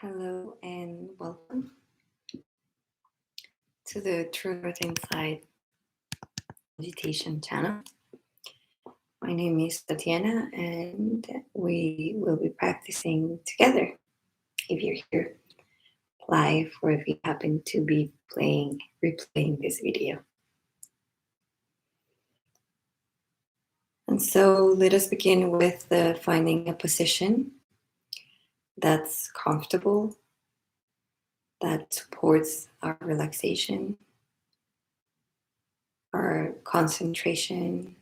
Hello and welcome to the True North Inside meditation channel. My name is Tatiana and we will be practicing together if you're here live or if you happen to be replaying this video. And so let us begin with finding a position that's comfortable, that supports our relaxation, our concentration,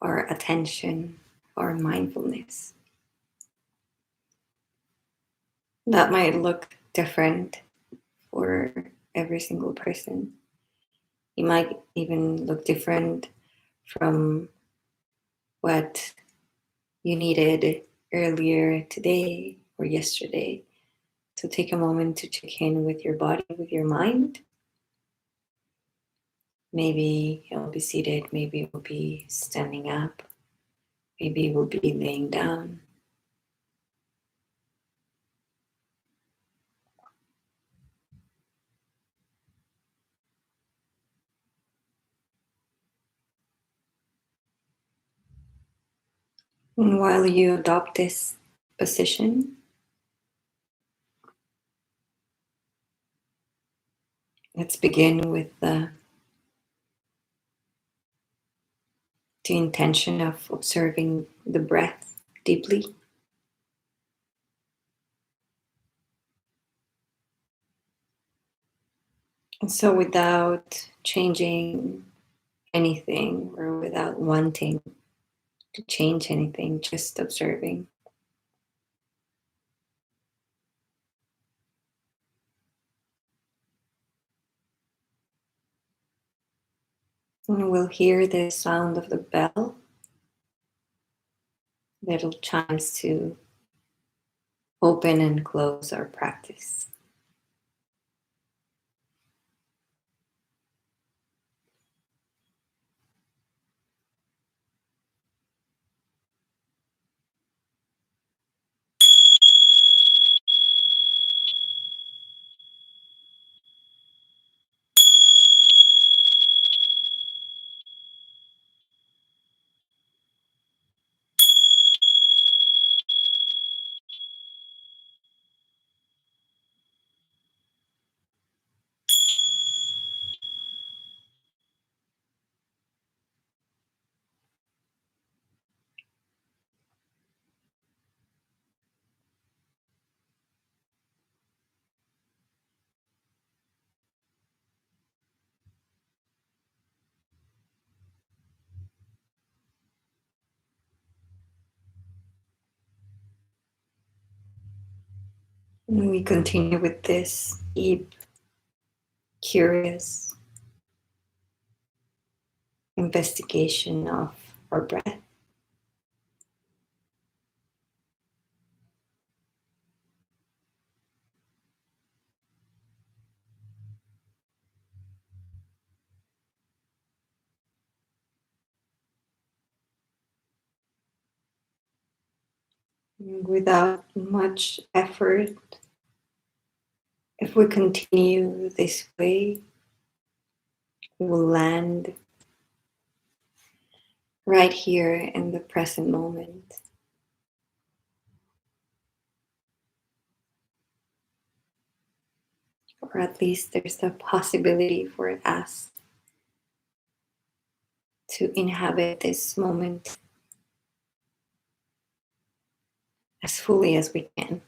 our attention, our mindfulness. That might look different for every single person. It might even look different from what you needed earlier today or yesterday. So take a moment to check in with your body, with your mind. Maybe you'll be seated, maybe you'll be standing up, maybe you'll be laying down. And while you adopt this position, let's begin with the intention of observing the breath deeply. And so without changing anything or without wanting to change anything, just observing. And we'll hear the sound of the bell that'll chimes to open and close our practice. And we continue with this deep, curious investigation of our breath. Without much effort, if we continue this way, we will land right here in the present moment. Or at least there's a possibility for us to inhabit this moment as fully as we can.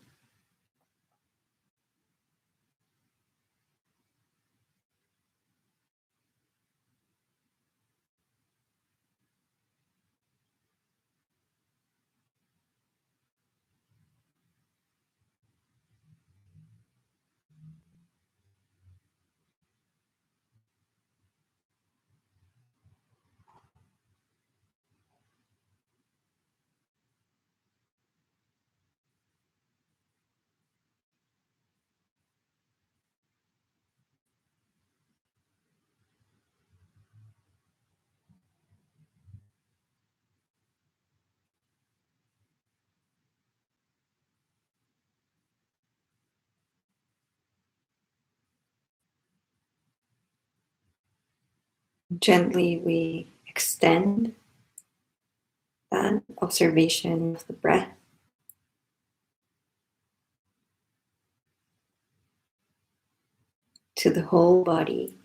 Gently we extend that observation of the breath to the whole body.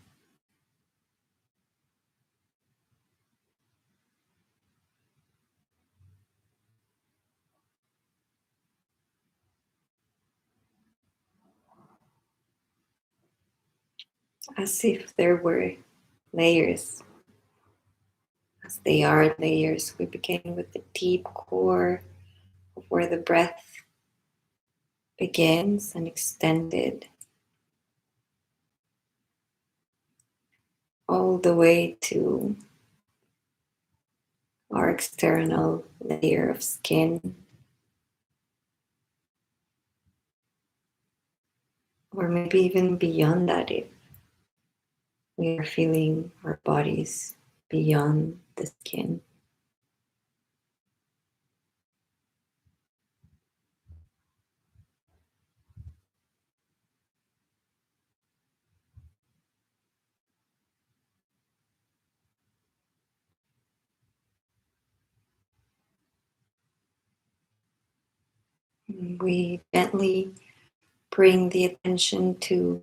As if there were layers. As they are layers, we begin with the deep core of where the breath begins and extended all the way to our external layer of skin, or maybe even beyond that if we are feeling our bodies beyond the skin. We gently bring the attention to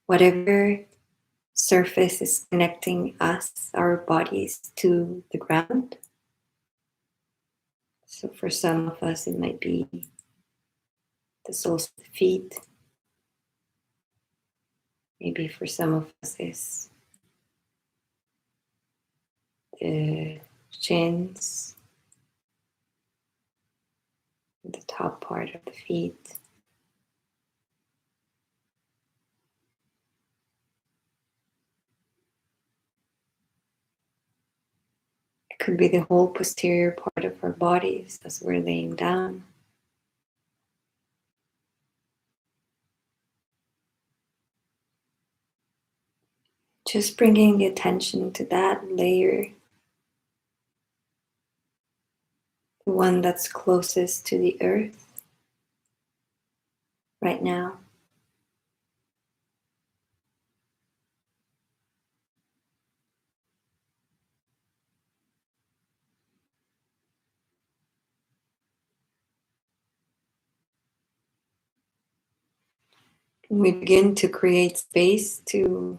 whatever surface is connecting us, our bodies, to the ground. So for some of us, it might be the soles of the feet. Maybe for some of us, it's the shins, the top part of the feet. It could be the whole posterior part of our bodies as we're laying down. Just bringing the attention to that layer, the one that's closest to the earth right now. And we begin to create space to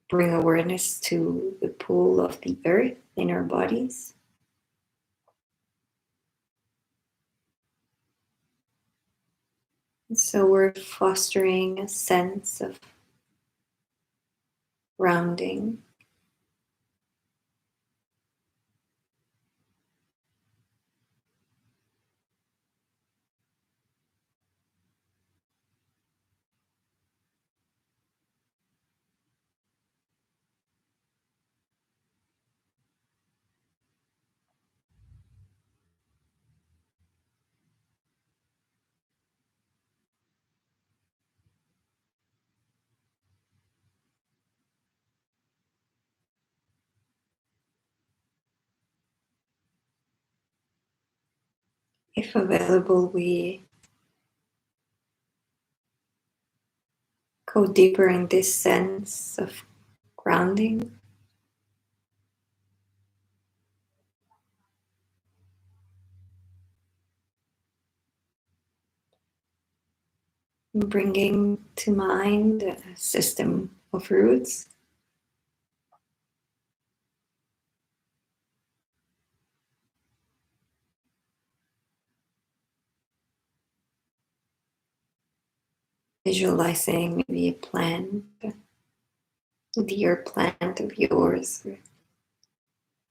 bring awareness to the pull of the earth in our bodies. And so we're fostering a sense of grounding. If available, we go deeper in this sense of grounding. Bringing to mind a system of roots. Visualizing maybe a plant, a dear plant of yours, or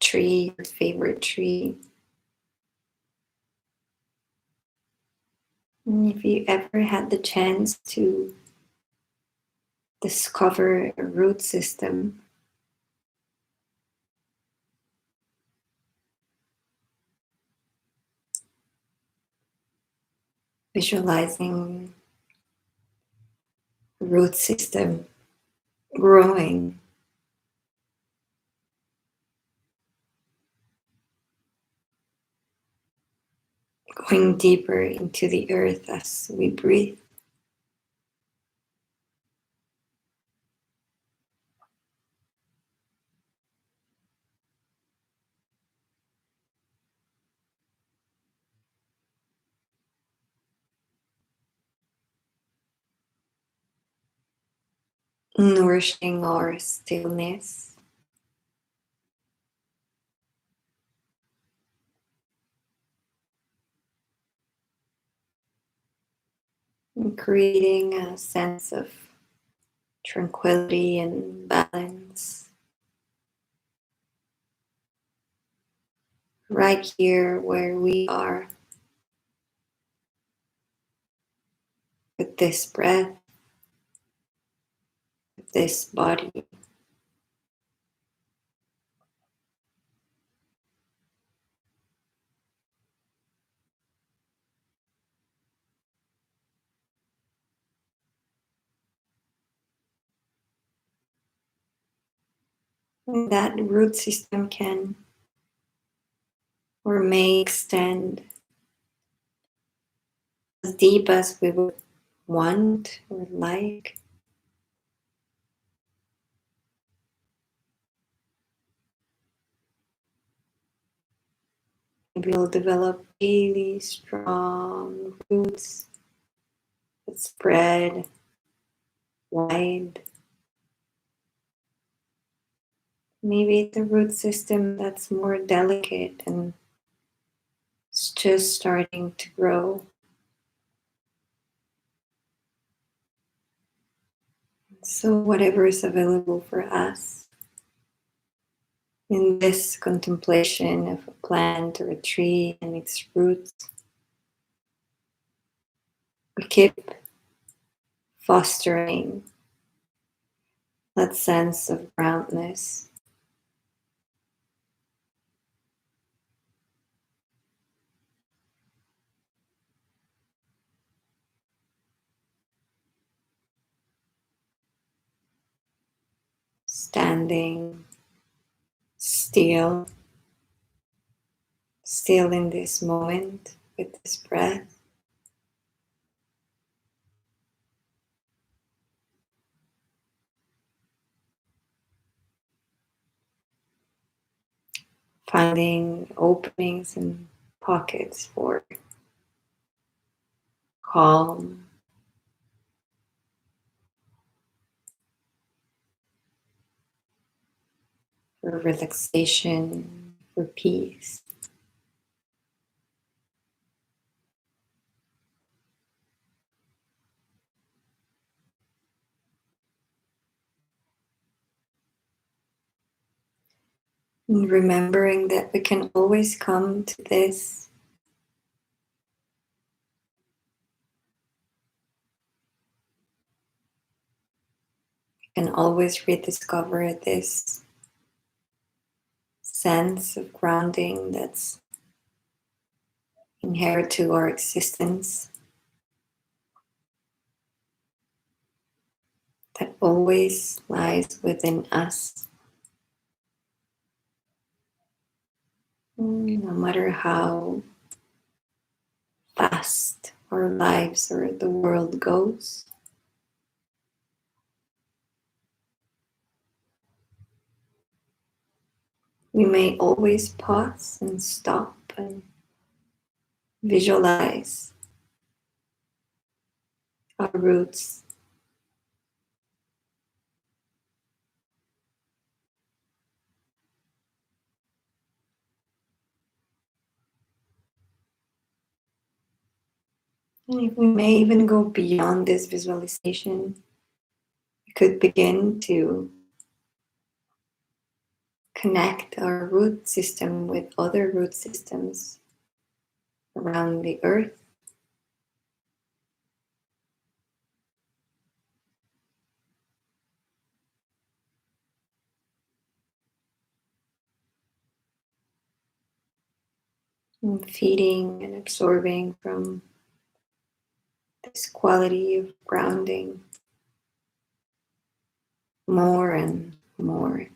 tree, your favorite tree. And if you ever had the chance to discover a root system, visualizing a root system growing, going deeper into the earth as we breathe. nourishing our stillness, and creating a sense of tranquility and balance right here where we are with this breath, with this body. And that root system can or may extend as deep as we would want or like. We'll develop really strong roots that spread wide. Maybe it's a root system that's more delicate and it's just starting to grow. So, whatever is available for us in this contemplation of a plant or a tree and its roots, we keep fostering that sense of groundness. Standing still, still in this moment with this breath. Finding openings and pockets for calm, for relaxation, for peace. And remembering that we can always come to this and always rediscover this sense of grounding that's inherent to our existence, that always lies within us. No matter how fast our lives or the world goes, we may always pause and stop and visualize our roots. And if we may even go beyond this visualization, we could begin to connect our root system with other root systems around the earth. And feeding and absorbing from this quality of grounding more and more.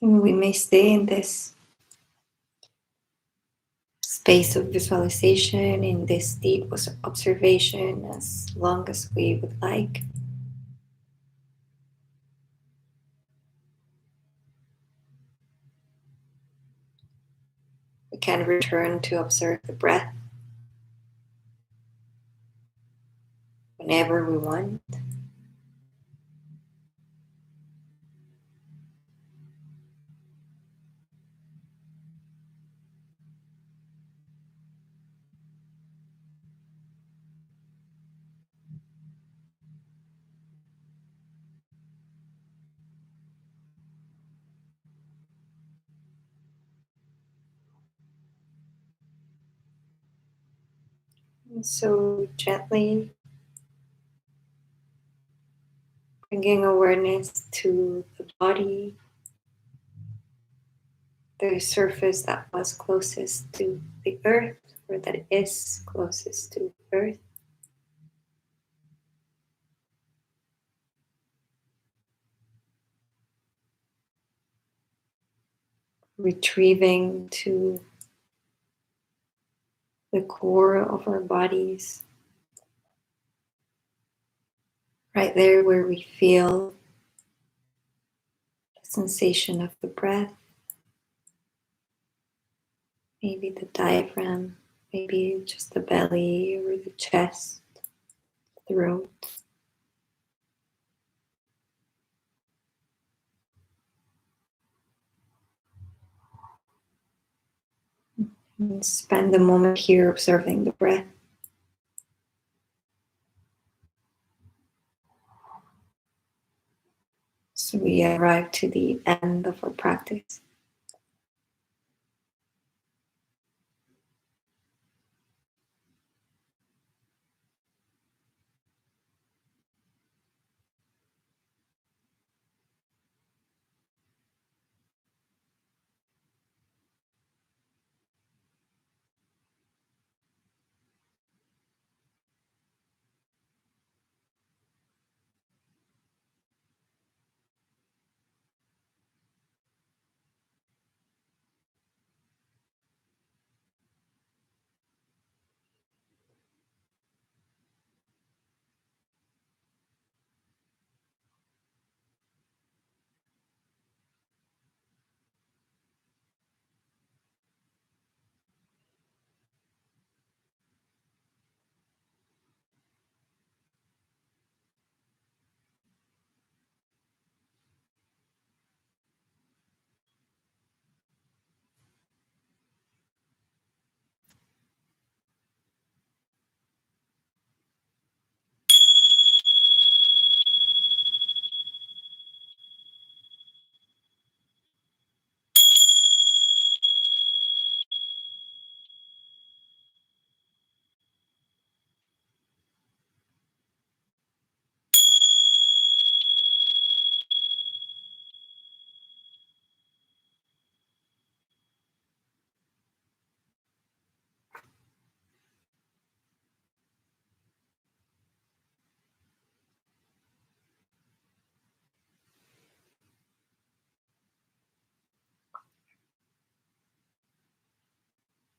And we may stay in this space of visualization, in this deep observation, as long as we would like. We can return to observe the breath whenever we want. And so gently bringing awareness to the body, the surface that was closest to the earth, or that is closest to earth. Retrieving to the core of our bodies, right there where we feel the sensation of the breath, maybe the diaphragm, maybe just the belly or the chest, throat. And spend a moment here observing the breath. So we arrive to the end of our practice.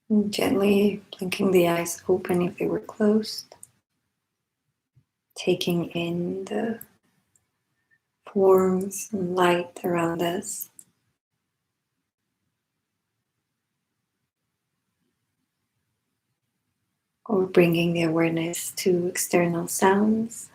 And gently blinking the eyes open if they were closed. Taking in the forms and light around us. Or bringing the awareness to external sounds.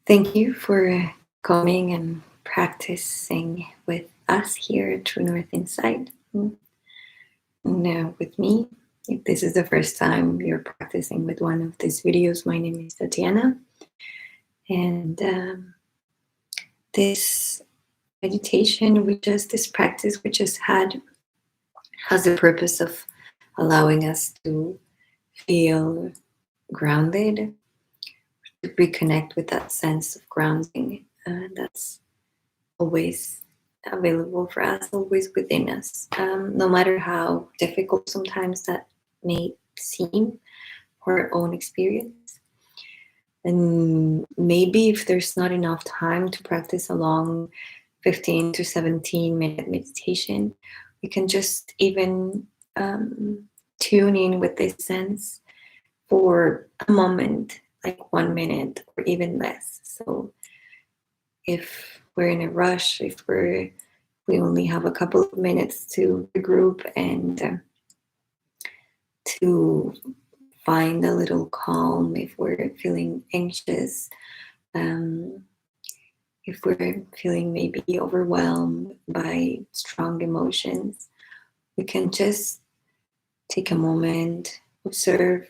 Thank you for coming and practicing with us here at True North Insight. Now with me, if this is the first time you're practicing with one of these videos, my name is Tatiana. And this meditation, this practice we just had, has the purpose of allowing us to feel grounded, to reconnect with that sense of grounding that's always available for us, always within us, no matter how difficult sometimes that may seem for our own experience. And maybe if there's not enough time to practice a long 15 to 17-minute meditation, we can just even tune in with this sense for a moment, like 1 minute or even less. So if we're in a rush, if we only have a couple of minutes to regroup and to find a little calm, if we're feeling anxious, um, if we're feeling maybe overwhelmed by strong emotions, we can just take a moment, observe,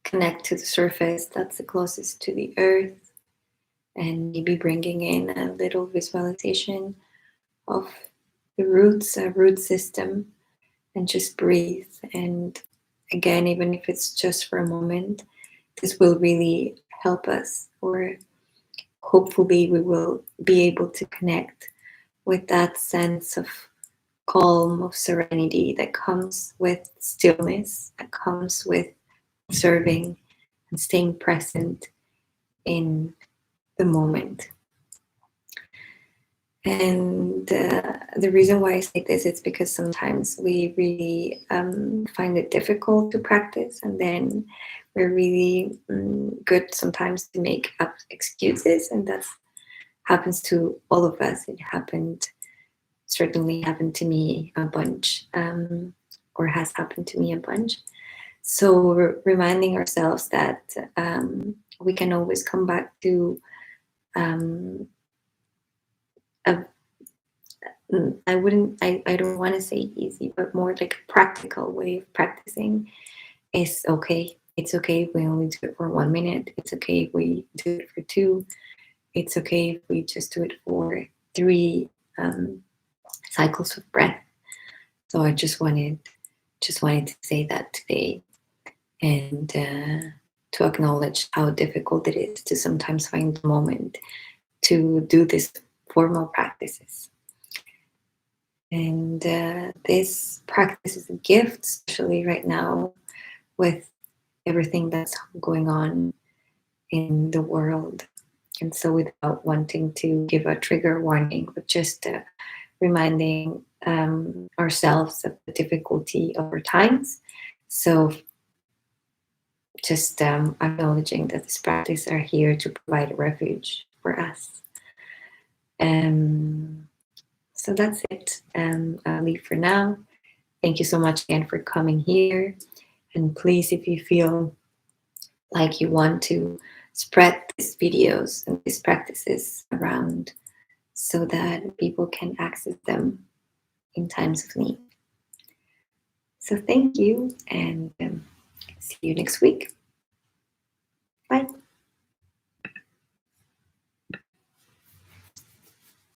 connect to the surface that's the closest to the earth, and maybe bringing in a little visualization of the roots, a root system, and just breathe. And again, even if it's just for a moment, this will really help us, or hopefully we will be able to connect with that sense of calm, of serenity that comes with stillness, that comes with observing and staying present in the moment. And the reason why I say this is because sometimes we really find it difficult to practice, and then we're really good sometimes to make up excuses, and that happens to all of us. It certainly happened to me a bunch, or has happened to me a bunch. So we're reminding ourselves that we can always come back to a I don't want to say easy, but more like a practical way of practicing is okay. It's okay if we only do it for 1 minute. It's okay if we do it for 2. It's okay if we just do it for 3 cycles of breath. So I just wanted to say that today, and to acknowledge how difficult it is to sometimes find the moment to do these formal practices. And this practice is a gift, especially right now with everything that's going on in the world. And so, without wanting to give a trigger warning, but just reminding ourselves of the difficulty of our times. So, just acknowledging that this practice are here to provide a refuge for us. So that's it. I'll leave for now. Thank you so much again for coming here. And please, if you feel like you want to spread these videos and these practices around so that people can access them in times of need. So thank you, and see you next week.